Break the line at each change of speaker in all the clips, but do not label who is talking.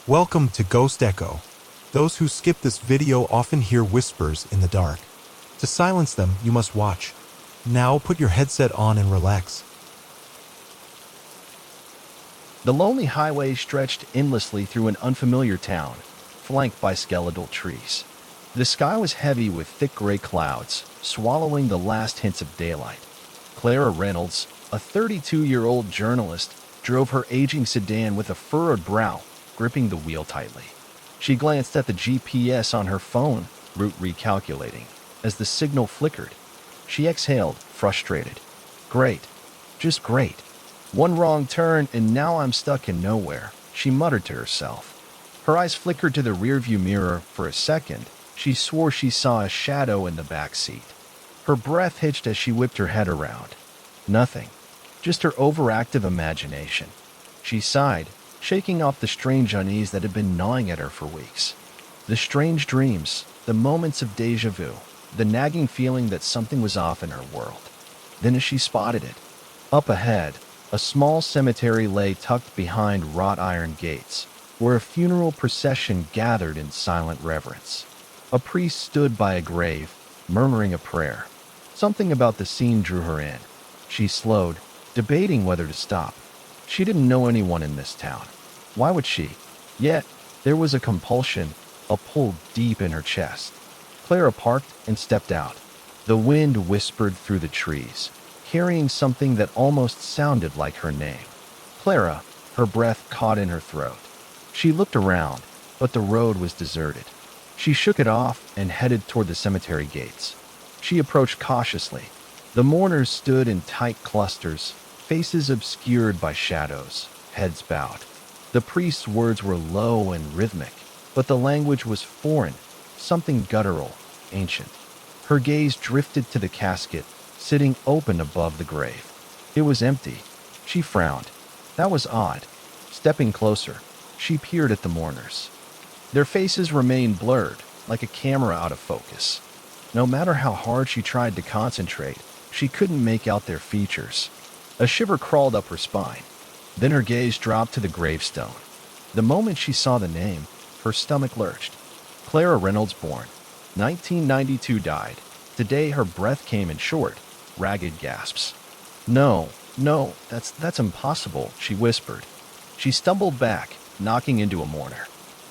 Welcome to Ghost Echo. Those who skip this video often hear whispers in the dark. To silence them, you must watch. Now put your headset on and relax.
The lonely highway stretched endlessly through an unfamiliar town, flanked by skeletal trees. The sky was heavy with thick gray clouds, swallowing the last hints of daylight. Clara Reynolds, a 32-year-old journalist, drove her aging sedan with a furrowed brow, gripping the wheel tightly. She glanced at the GPS on her phone, route recalculating. As the signal flickered, she exhaled, frustrated. Great. Just great. One wrong turn and now I'm stuck in nowhere, she muttered to herself. Her eyes flickered to the rearview mirror. For a second, she swore she saw a shadow in the back seat. Her breath hitched as she whipped her head around. Nothing. Just her overactive imagination. She sighed, shaking off the strange unease that had been gnawing at her for weeks. The strange dreams, the moments of déjà vu, the nagging feeling that something was off in her world. Then as she spotted it, up ahead, a small cemetery lay tucked behind wrought iron gates, where a funeral procession gathered in silent reverence. A priest stood by a grave, murmuring a prayer. Something about the scene drew her in. She slowed, debating whether to stop. She didn't know anyone in this town. Why would she? Yet, there was a compulsion, a pull deep in her chest. Clara parked and stepped out. The wind whispered through the trees, carrying something that almost sounded like her name. Clara, her breath caught in her throat. She looked around, but the road was deserted. She shook it off and headed toward the cemetery gates. She approached cautiously. The mourners stood in tight clusters, faces obscured by shadows, heads bowed. The priest's words were low and rhythmic, but the language was foreign, something guttural, ancient. Her gaze drifted to the casket, sitting open above the grave. It was empty. She frowned. That was odd. Stepping closer, she peered at the mourners. Their faces remained blurred, like a camera out of focus. No matter how hard she tried to concentrate, she couldn't make out their features. A shiver crawled up her spine. Then her gaze dropped to the gravestone. The moment she saw the name, her stomach lurched. Clara Reynolds born. 1992 died. Today her breath came in short, ragged gasps. No, that's impossible, she whispered. She stumbled back, knocking into a mourner.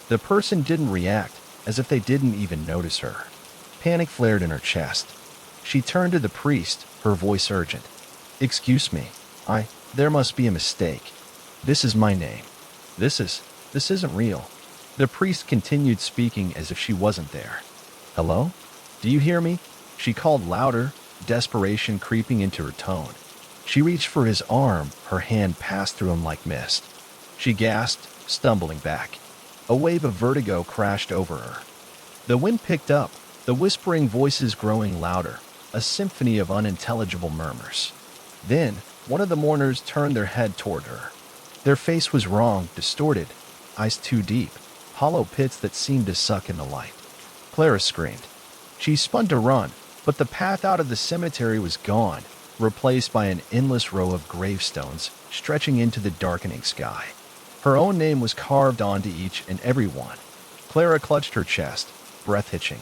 The person didn't react, as if they didn't even notice her. Panic flared in her chest. She turned to the priest, her voice urgent. Excuse me, there must be a mistake. This is my name. This isn't real. The priest continued speaking as if she wasn't there. Hello? Do you hear me? She called louder, desperation creeping into her tone. She reached for his arm, her hand passed through him like mist. She gasped, stumbling back. A wave of vertigo crashed over her. The wind picked up, the whispering voices growing louder, a symphony of unintelligible murmurs. Then, one of the mourners turned their head toward her. Their face was wrong, distorted, eyes too deep, hollow pits that seemed to suck in the light. Clara screamed. She spun to run, but the path out of the cemetery was gone, replaced by an endless row of gravestones stretching into the darkening sky. Her own name was carved onto each and every one. Clara clutched her chest, breath hitching.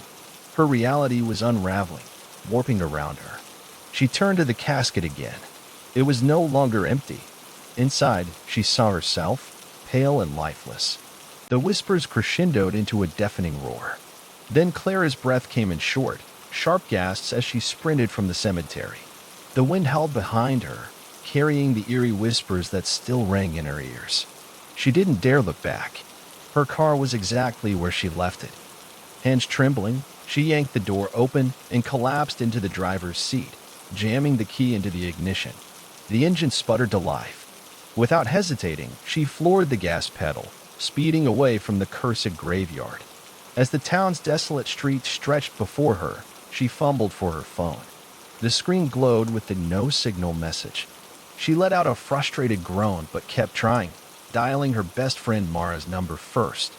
Her reality was unraveling, warping around her. She turned to the casket again. It was no longer empty. Inside, she saw herself, pale and lifeless. The whispers crescendoed into a deafening roar. Then Clara's breath came in short, sharp gasps as she sprinted from the cemetery. The wind howled behind her, carrying the eerie whispers that still rang in her ears. She didn't dare look back. Her car was exactly where she left it. Hands trembling, she yanked the door open and collapsed into the driver's seat, jamming the key into the ignition. The engine sputtered to life. Without hesitating, she floored the gas pedal, speeding away from the cursed graveyard. As the town's desolate streets stretched before her, she fumbled for her phone. The screen glowed with the no-signal message. She let out a frustrated groan but kept trying, dialing her best friend Mara's number first.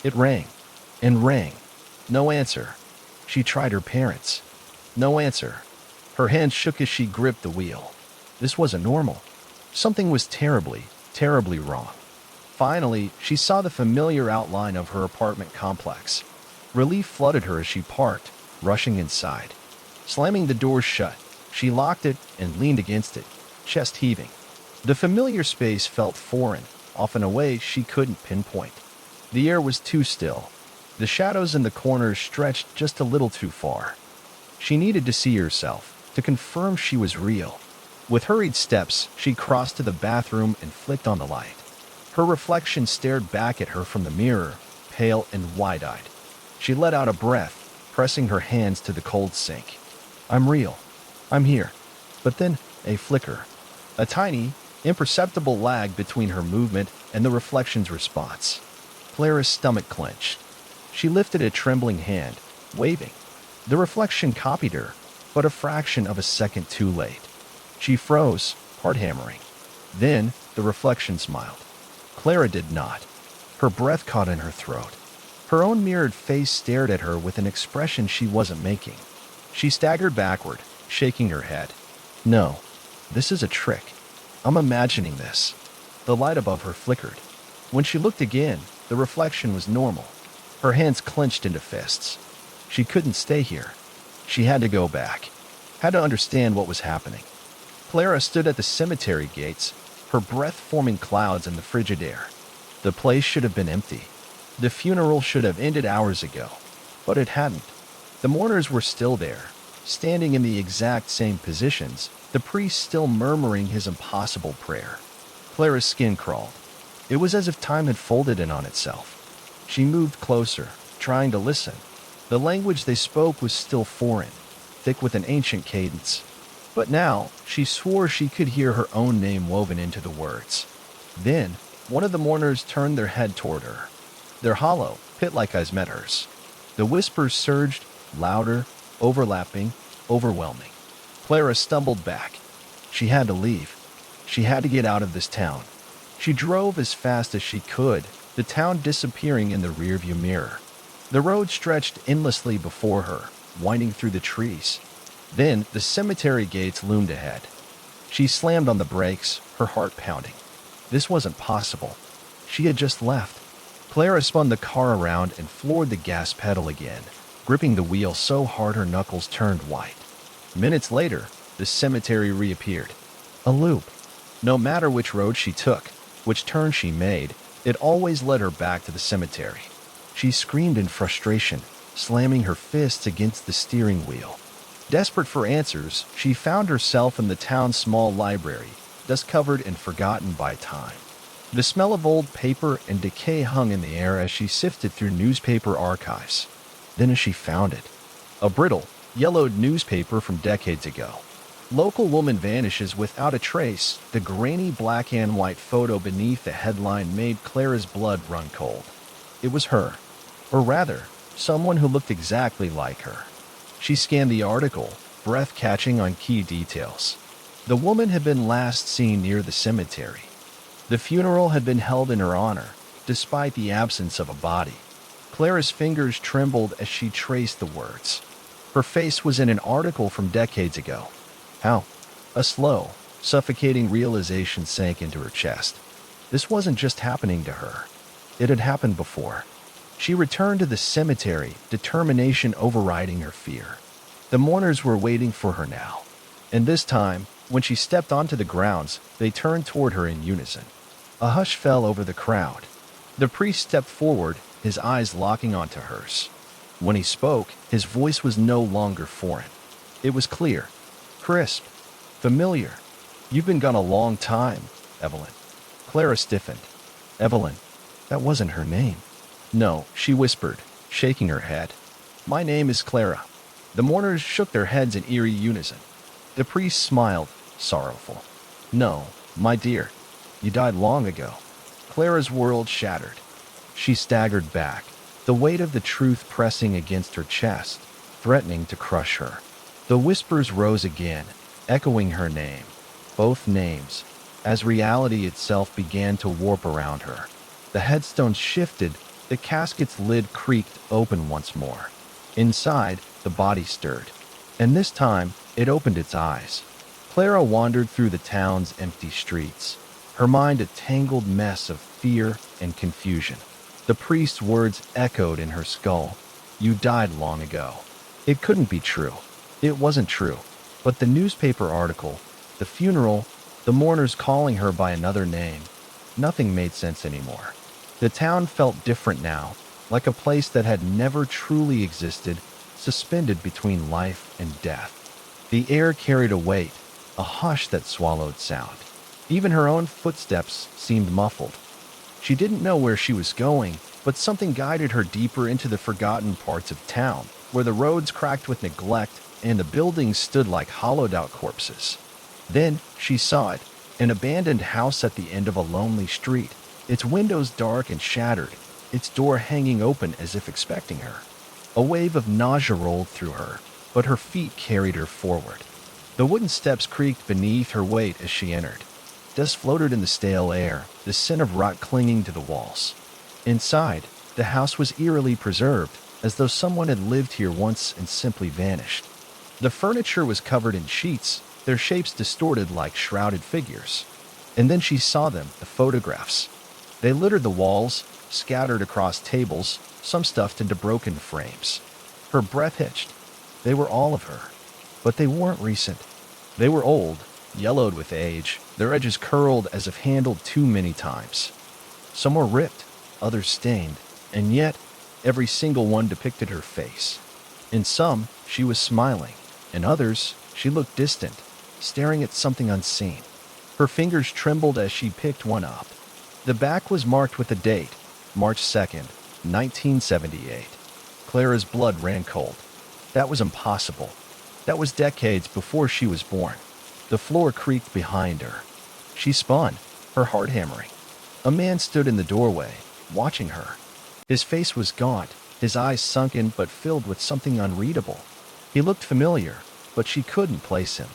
It rang and rang. No answer. She tried her parents. No answer. Her hands shook as she gripped the wheel. This wasn't normal. Something was terribly, terribly wrong. Finally, she saw the familiar outline of her apartment complex. Relief flooded her as she parked, rushing inside. Slamming the door shut, she locked it and leaned against it, chest heaving. The familiar space felt foreign, off in a way she couldn't pinpoint. The air was too still. The shadows in the corners stretched just a little too far. She needed to see herself, to confirm she was real. With hurried steps, she crossed to the bathroom and flicked on the light. Her reflection stared back at her from the mirror, pale and wide-eyed. She let out a breath, pressing her hands to the cold sink. I'm real. I'm here. But then, a flicker. A tiny, imperceptible lag between her movement and the reflection's response. Clara's stomach clenched. She lifted a trembling hand, waving. The reflection copied her, but a fraction of a second too late. She froze, heart hammering. Then, the reflection smiled. Clara did not. Her breath caught in her throat. Her own mirrored face stared at her with an expression she wasn't making. She staggered backward, shaking her head. No, this is a trick. I'm imagining this. The light above her flickered. When she looked again, the reflection was normal. Her hands clenched into fists. She couldn't stay here. She had to go back. Had to understand what was happening. Clara stood at the cemetery gates, her breath forming clouds in the frigid air. The place should have been empty. The funeral should have ended hours ago. But it hadn't. The mourners were still there, standing in the exact same positions, the priest still murmuring his impossible prayer. Clara's skin crawled. It was as if time had folded in on itself. She moved closer, trying to listen. The language they spoke was still foreign, thick with an ancient cadence. But now, she swore she could hear her own name woven into the words. Then, one of the mourners turned their head toward her. Their hollow, pit-like eyes met hers. The whispers surged, louder, overlapping, overwhelming. Clara stumbled back. She had to leave. She had to get out of this town. She drove as fast as she could, the town disappearing in the rearview mirror. The road stretched endlessly before her, winding through the trees. Then the cemetery gates loomed ahead. She slammed on the brakes, her heart pounding. This wasn't possible. She had just left. Clara spun the car around and floored the gas pedal again, gripping the wheel so hard her knuckles turned white. Minutes later, the cemetery reappeared. A loop. No matter which road she took, which turn she made, it always led her back to the cemetery. She screamed in frustration, slamming her fists against the steering wheel. Desperate for answers, she found herself in the town's small library, dust-covered and forgotten by time. The smell of old paper and decay hung in the air as she sifted through newspaper archives. Then she found it. A brittle, yellowed newspaper from decades ago. Local woman vanishes without a trace. The grainy black and white photo beneath the headline made Clara's blood run cold. It was her. Or rather, someone who looked exactly like her. She scanned the article, breath catching on key details. The woman had been last seen near the cemetery. The funeral had been held in her honor, despite the absence of a body. Clara's fingers trembled as she traced the words. Her face was in an article from decades ago. How? A slow, suffocating realization sank into her chest. This wasn't just happening to her. It had happened before. She returned to the cemetery, determination overriding her fear. The mourners were waiting for her now. And this time, when she stepped onto the grounds, they turned toward her in unison. A hush fell over the crowd. The priest stepped forward, his eyes locking onto hers. When he spoke, his voice was no longer foreign. It was clear, crisp, familiar. You've been gone a long time, Evelyn. Clara stiffened. Evelyn. That wasn't her name. No, she whispered, shaking her head. My name is Clara. The mourners shook their heads in eerie unison. The priest smiled, sorrowful. No, my dear. You died long ago. Clara's world shattered. She staggered back, the weight of the truth pressing against her chest, threatening to crush her. The whispers rose again, echoing her name. Both names, as reality itself began to warp around her. The headstones shifted, the casket's lid creaked open once more. Inside, the body stirred. And this time, it opened its eyes. Clara wandered through the town's empty streets. her mind a tangled mess of fear and confusion. The priest's words echoed in her skull. "You died long ago." It couldn't be true. It wasn't true. But the newspaper article, the funeral, the mourners calling her by another name, nothing made sense anymore. The town felt different now, like a place that had never truly existed, suspended between life and death. The air carried a weight, a hush that swallowed sound. Even her own footsteps seemed muffled. She didn't know where she was going, but something guided her deeper into the forgotten parts of town, where the roads cracked with neglect and the buildings stood like hollowed-out corpses. Then she saw it, an abandoned house at the end of a lonely street, its windows dark and shattered, its door hanging open as if expecting her. A wave of nausea rolled through her, but her feet carried her forward. The wooden steps creaked beneath her weight as she entered. Dust floated in the stale air, the scent of rot clinging to the walls. Inside, the house was eerily preserved, as though someone had lived here once and simply vanished. The furniture was covered in sheets, their shapes distorted like shrouded figures. And then she saw them, the photographs. They littered the walls, scattered across tables, some stuffed into broken frames. Her breath hitched. They were all of her. But they weren't recent. They were old, yellowed with age, their edges curled as if handled too many times. Some were ripped, others stained, and yet every single one depicted her face. In some, she was smiling. In others, she looked distant, staring at something unseen. Her fingers trembled as she picked one up. The back was marked with a date, March 2nd, 1978. Clara's blood ran cold. That was impossible. That was decades before she was born. The floor creaked behind her. She spun, her heart hammering. A man stood in the doorway, watching her. His face was gaunt, his eyes sunken but filled with something unreadable. He looked familiar, but she couldn't place him.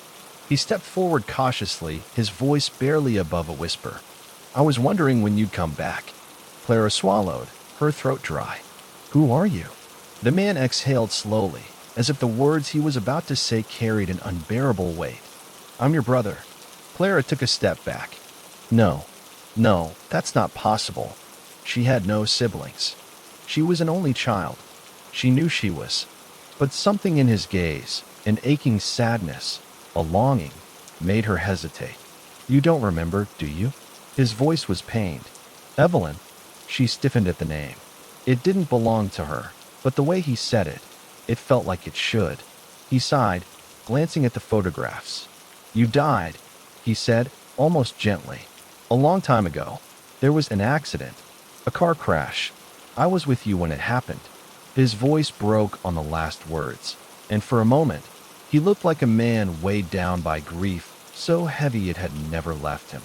He stepped forward cautiously, his voice barely above a whisper. "I was wondering when you'd come back." Clara swallowed, her throat dry. "Who are you?" The man exhaled slowly, as if the words he was about to say carried an unbearable weight. "I'm your brother." Clara took a step back. No, that's not possible. She had no siblings. She was an only child. She knew she was. But something in his gaze, an aching sadness, a longing, made her hesitate. "You don't remember, do you?" His voice was pained. "Evelyn." She stiffened at the name. It didn't belong to her, but the way he said it, it felt like it should. He sighed, glancing at the photographs. "You died," he said, almost gently. "A long time ago. There was an accident. A car crash. I was with you when it happened." His voice broke on the last words, and for a moment, he looked like a man weighed down by grief, so heavy it had never left him.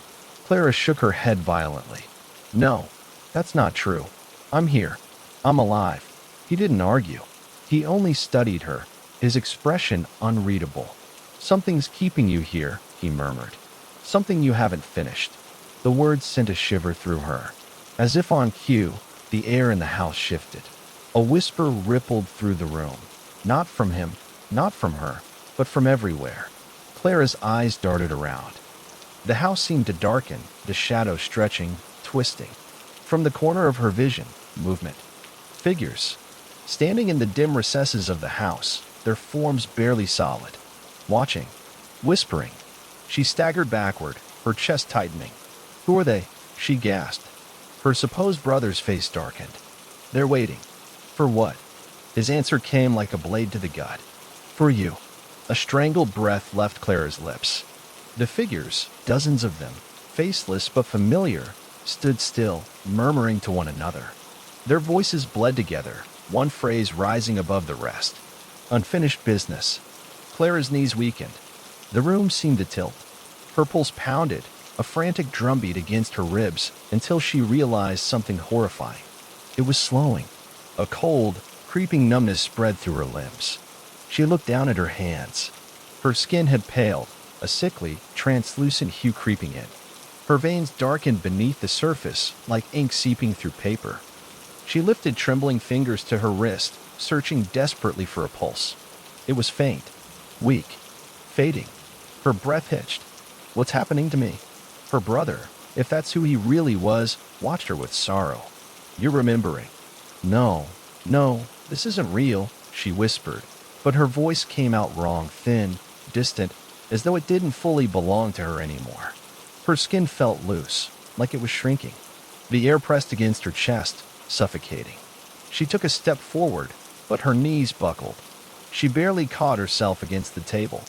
Clara shook her head violently. "No, that's not true. I'm here. I'm alive." He didn't argue. He only studied her, his expression unreadable. "Something's keeping you here," he murmured. "Something you haven't finished." The words sent a shiver through her. As if on cue, the air in the house shifted. A whisper rippled through the room. Not from him, not from her, but from everywhere. Clara's eyes darted around. The house seemed to darken, the shadows stretching, twisting. From the corner of her vision, movement. Figures. Standing in the dim recesses of the house, their forms barely solid. Watching. Whispering. She staggered backward, her chest tightening. "Who are they?" she gasped. Her supposed brother's face darkened. "They're waiting." "For what?" His answer came like a blade to the gut. "For you." A strangled breath left Clara's lips. The figures, dozens of them, faceless but familiar, stood still, murmuring to one another. Their voices bled together, one phrase rising above the rest. "Unfinished business." Clara's knees weakened. The room seemed to tilt. Her pulse pounded, a frantic drumbeat against her ribs, until she realized something horrifying. It was slowing. A cold, creeping numbness spread through her limbs. She looked down at her hands. Her skin had paled, a sickly, translucent hue creeping in. Her veins darkened beneath the surface, like ink seeping through paper. She lifted trembling fingers to her wrist, searching desperately for a pulse. It was faint, weak, fading. Her breath hitched. "What's happening to me?" Her brother, if that's who he really was, watched her with sorrow. "You're remembering." "No, no, this isn't real," she whispered, but her voice came out wrong, thin, distant, as though it didn't fully belong to her anymore. Her skin felt loose, like it was shrinking. The air pressed against her chest, suffocating. She took a step forward, but her knees buckled. She barely caught herself against the table.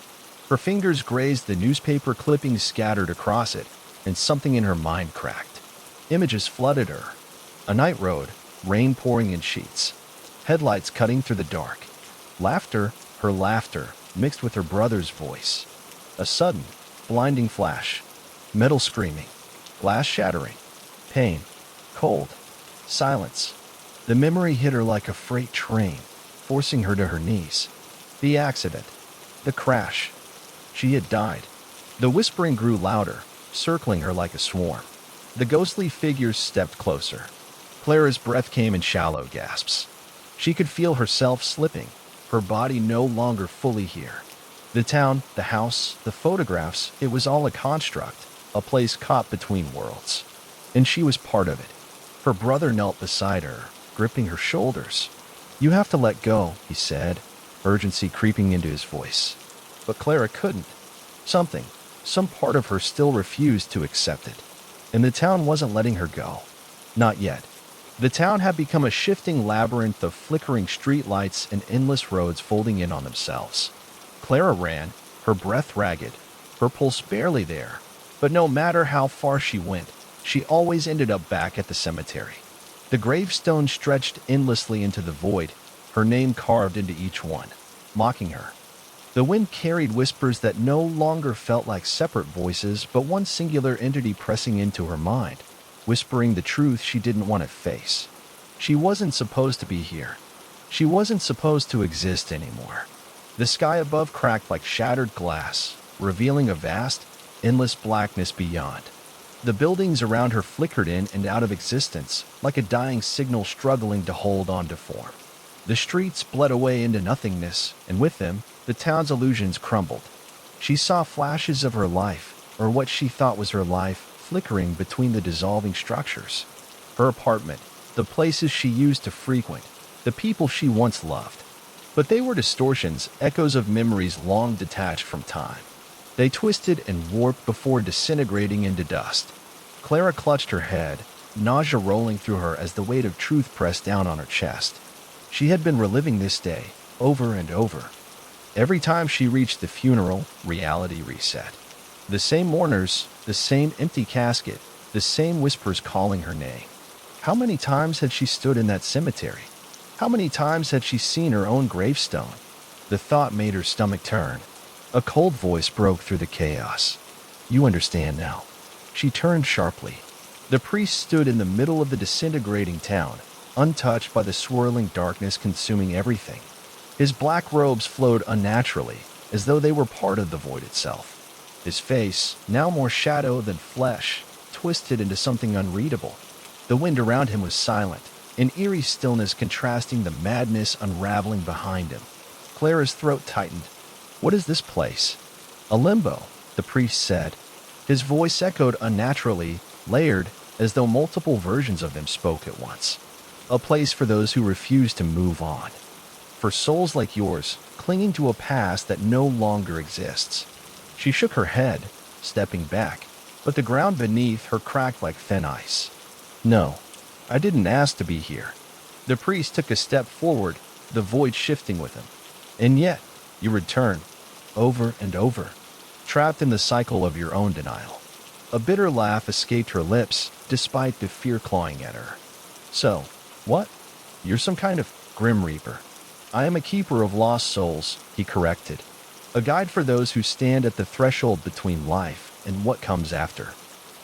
Her fingers grazed the newspaper clippings scattered across it, and something in her mind cracked. Images flooded her. A night road, rain pouring in sheets, headlights cutting through the dark. Laughter, her laughter, mixed with her brother's voice. A sudden, blinding flash. Metal screaming. Glass shattering. Pain. Cold. Silence. The memory hit her like a freight train, forcing her to her knees. The accident. The crash. She had died. The whispering grew louder, circling her like a swarm. The ghostly figures stepped closer. Clara's breath came in shallow gasps. She could feel herself slipping, her body no longer fully here. The town, the house, the photographs, it was all a construct, a place caught between worlds. And she was part of it. Her brother knelt beside her, gripping her shoulders. "You have to let go," he said, urgency creeping into his voice. But Clara couldn't. Some part of her still refused to accept it. And the town wasn't letting her go. Not yet. The town had become a shifting labyrinth of flickering streetlights and endless roads folding in on themselves. Clara ran, her breath ragged, her pulse barely there. But no matter how far she went, she always ended up back at the cemetery. The gravestones stretched endlessly into the void, her name carved into each one, mocking her. The wind carried whispers that no longer felt like separate voices, but one singular entity pressing into her mind, whispering the truth she didn't want to face. She wasn't supposed to be here. She wasn't supposed to exist anymore. The sky above cracked like shattered glass, revealing a vast, endless blackness beyond. The buildings around her flickered in and out of existence, like a dying signal struggling to hold on to form. The streets bled away into nothingness, and with them, the town's illusions crumbled. She saw flashes of her life, or what she thought was her life, flickering between the dissolving structures. Her apartment, the places she used to frequent, the people she once loved. But they were distortions, echoes of memories long detached from time. They twisted and warped before disintegrating into dust. Clara clutched her head, nausea rolling through her as the weight of truth pressed down on her chest. She had been reliving this day, over and over. Every time she reached the funeral, reality reset. The same mourners, the same empty casket, the same whispers calling her name. How many times had she stood in that cemetery? How many times had she seen her own gravestone? The thought made her stomach turn. A cold voice broke through the chaos. "You understand now." She turned sharply. The priest stood in the middle of the disintegrating town, untouched by the swirling darkness consuming everything. His black robes flowed unnaturally, as though they were part of the void itself. His face, now more shadow than flesh, twisted into something unreadable. The wind around him was silent, an eerie stillness contrasting the madness unraveling behind him. Clara's throat tightened. "What is this place?" "A limbo," the priest said. His voice echoed unnaturally, layered, as though multiple versions of him spoke at once. "A place for those who refuse to move on. For souls like yours, clinging to a past that no longer exists." She shook her head, stepping back, but the ground beneath her cracked like thin ice. "No, I didn't ask to be here." The priest took a step forward, the void shifting with him. "And yet, you return, over and over, trapped in the cycle of your own denial." A bitter laugh escaped her lips, despite the fear clawing at her. "So, what? You're some kind of grim reaper." "I am a keeper of lost souls," he corrected. "A guide for those who stand at the threshold between life and what comes after."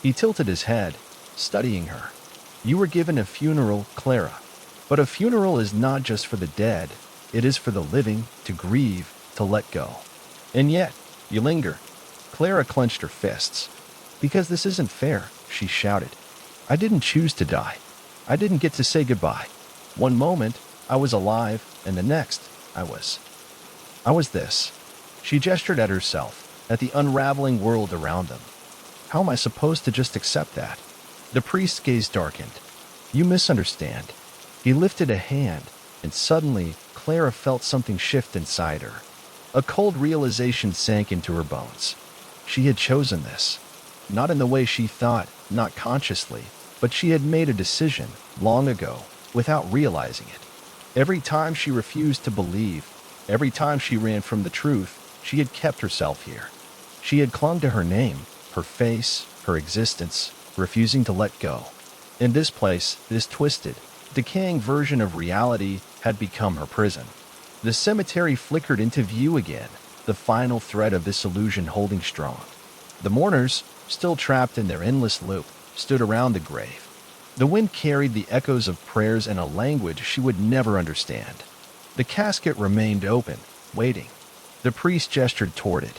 He tilted his head, studying her. "You were given a funeral, Clara. But a funeral is not just for the dead. It is for the living, to grieve, to let go. And yet, you linger." Clara clenched her fists. "Because this isn't fair," she shouted. "I didn't choose to die. I didn't get to say goodbye. One moment, I was alive, and the next, I was this." She gestured at herself, at the unraveling world around them. How am I supposed to just accept that? The priest's gaze darkened. You misunderstand. He lifted a hand, and suddenly Clara felt something shift inside her. A cold realization sank into her bones. She had chosen this. Not in the way she thought, not consciously, but she had made a decision, long ago, without realizing it. Every time she refused to believe, every time she ran from the truth, she had kept herself here. She had clung to her name, her face, her existence, refusing to let go. In this place, this twisted, decaying version of reality had become her prison. The cemetery flickered into view again, the final thread of this illusion holding strong. The mourners, still trapped in their endless loop, stood around the grave. The wind carried the echoes of prayers in a language she would never understand. The casket remained open, waiting. The priest gestured toward it.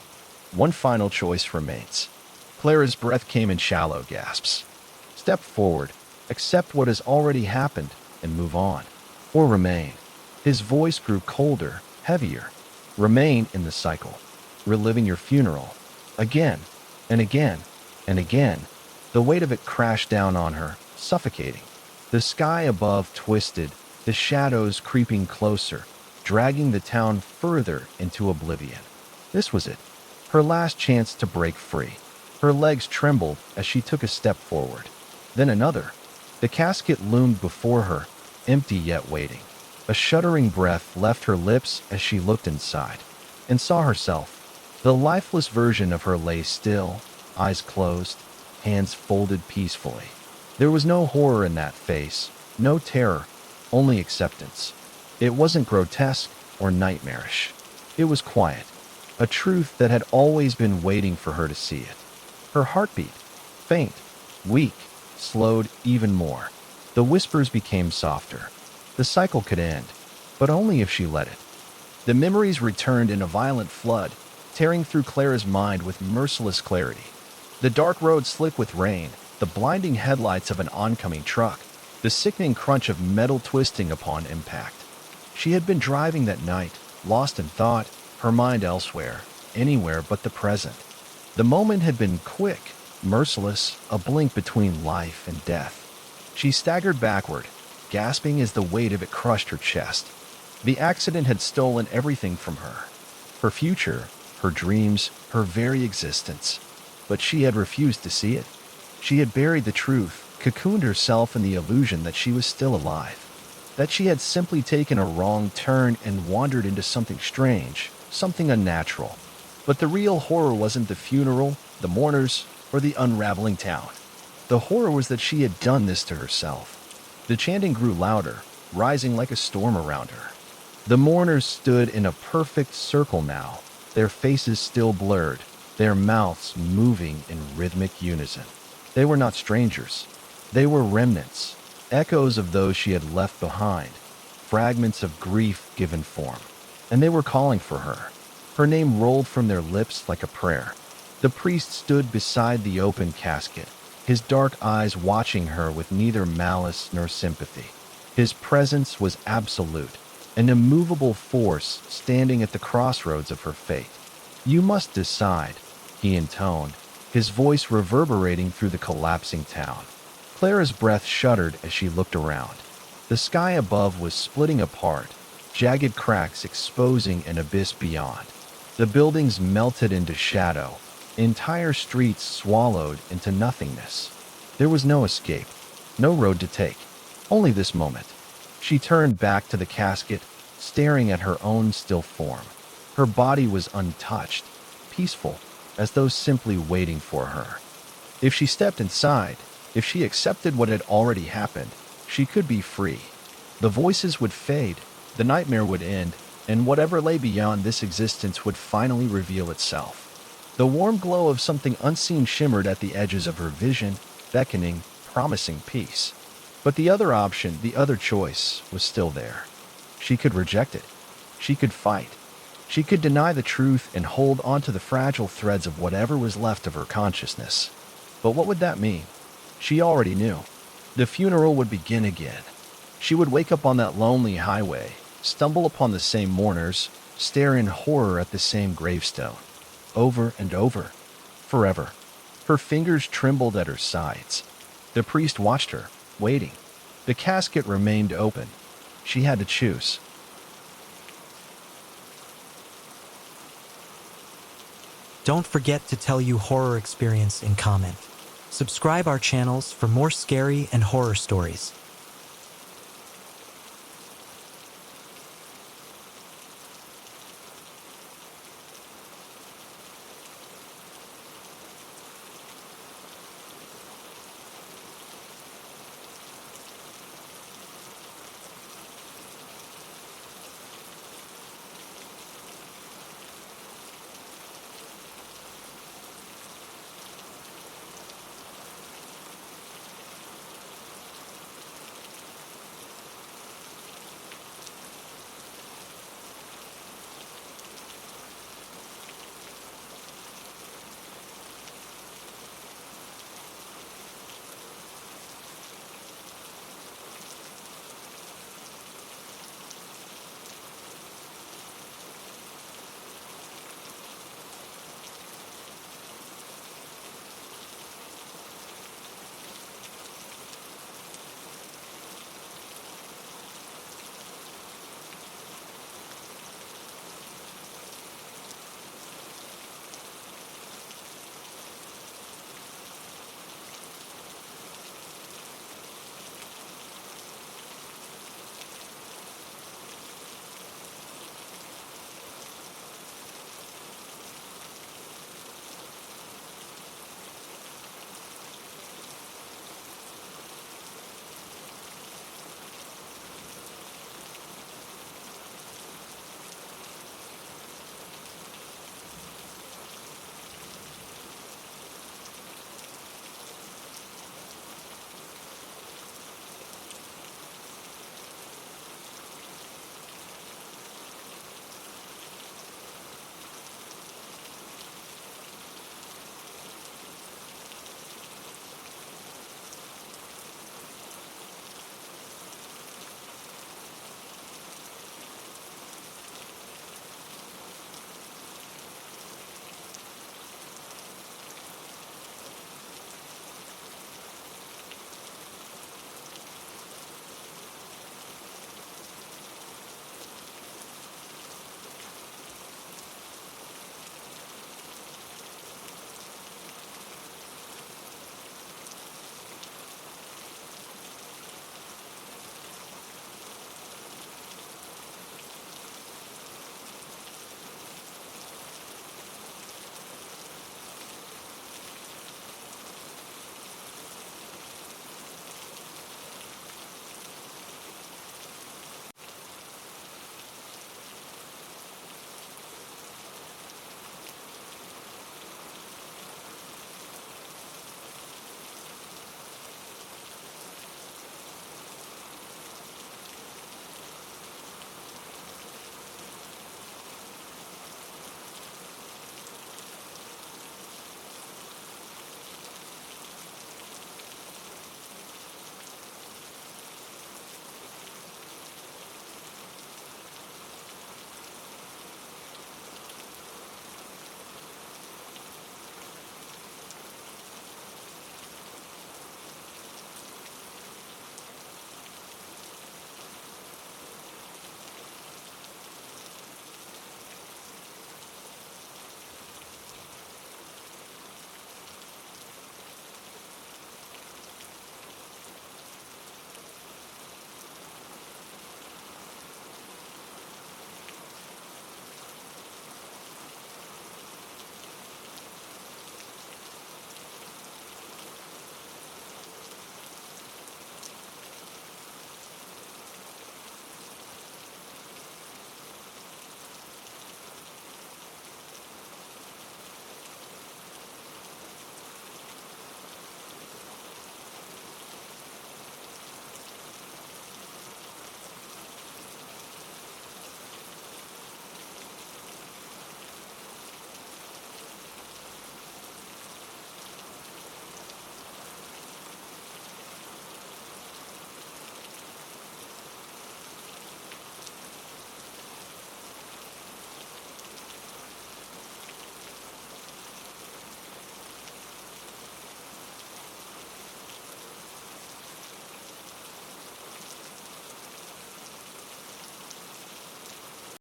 One final choice remains. Clara's breath came in shallow gasps. Step forward, accept what has already happened, and move on. Or remain. His voice grew colder, heavier. Remain in the cycle, reliving your funeral. Again, and again, and again. The weight of it crashed down on her, suffocating. The sky above twisted, the shadows creeping closer, dragging the town further into oblivion. This was it, her last chance to break free. Her legs trembled as she took a step forward. Then another. The casket loomed before her, empty yet waiting. A shuddering breath left her lips as she looked inside, and saw herself. The lifeless version of her lay still, eyes closed, hands folded peacefully. There was no horror in that face, no terror, only acceptance. It wasn't grotesque or nightmarish. It was quiet, a truth that had always been waiting for her to see it. Her heartbeat, faint, weak, slowed even more. The whispers became softer. The cycle could end, but only if she let it. The memories returned in a violent flood, tearing through Clara's mind with merciless clarity. The dark road slick with rain, the blinding headlights of an oncoming truck, the sickening crunch of metal twisting upon impact. She had been driving that night, lost in thought, her mind elsewhere, anywhere but the present. The moment had been quick, merciless, a blink between life and death. She staggered backward, gasping as the weight of it crushed her chest. The accident had stolen everything from her. Her future, her dreams, her very existence. But she had refused to see it. She had buried the truth, cocooned herself in the illusion that she was still alive. That she had simply taken a wrong turn and wandered into something strange, something unnatural. But the real horror wasn't the funeral, the mourners, or the unraveling town. The horror was that she had done this to herself. The chanting grew louder, rising like a storm around her. The mourners stood in a perfect circle now, their faces still blurred, their mouths moving in rhythmic unison. They were not strangers. They were remnants, echoes of those she had left behind, fragments of grief given form. And they were calling for her. Her name rolled from their lips like a prayer. The priest stood beside the open casket, his dark eyes watching her with neither malice nor sympathy. His presence was absolute, an immovable force standing at the crossroads of her fate. You must decide, he intoned, his voice reverberating through the collapsing town. Clara's breath shuddered as she looked around. The sky above was splitting apart, jagged cracks exposing an abyss beyond. The buildings melted into shadow, entire streets swallowed into nothingness. There was no escape, no road to take, only this moment. She turned back to the casket, staring at her own still form. Her body was untouched, peaceful, as though simply waiting for her. If she stepped inside, if she accepted what had already happened, she could be free. The voices would fade, the nightmare would end, and whatever lay beyond this existence would finally reveal itself. The warm glow of something unseen shimmered at the edges of her vision, beckoning, promising peace. But the other option, the other choice, was still there. She could reject it. She could fight. She could deny the truth and hold onto the fragile threads of whatever was left of her consciousness. But what would that mean? She already knew. The funeral would begin again. She would wake up on that lonely highway, stumble upon the same mourners, stare in horror at the same gravestone. Over and over. Forever. Her fingers trembled at her sides. The priest watched her, waiting. The casket remained open. She had to choose.
Don't forget to tell your horror experience in comment. Subscribe our channels for more scary and horror stories.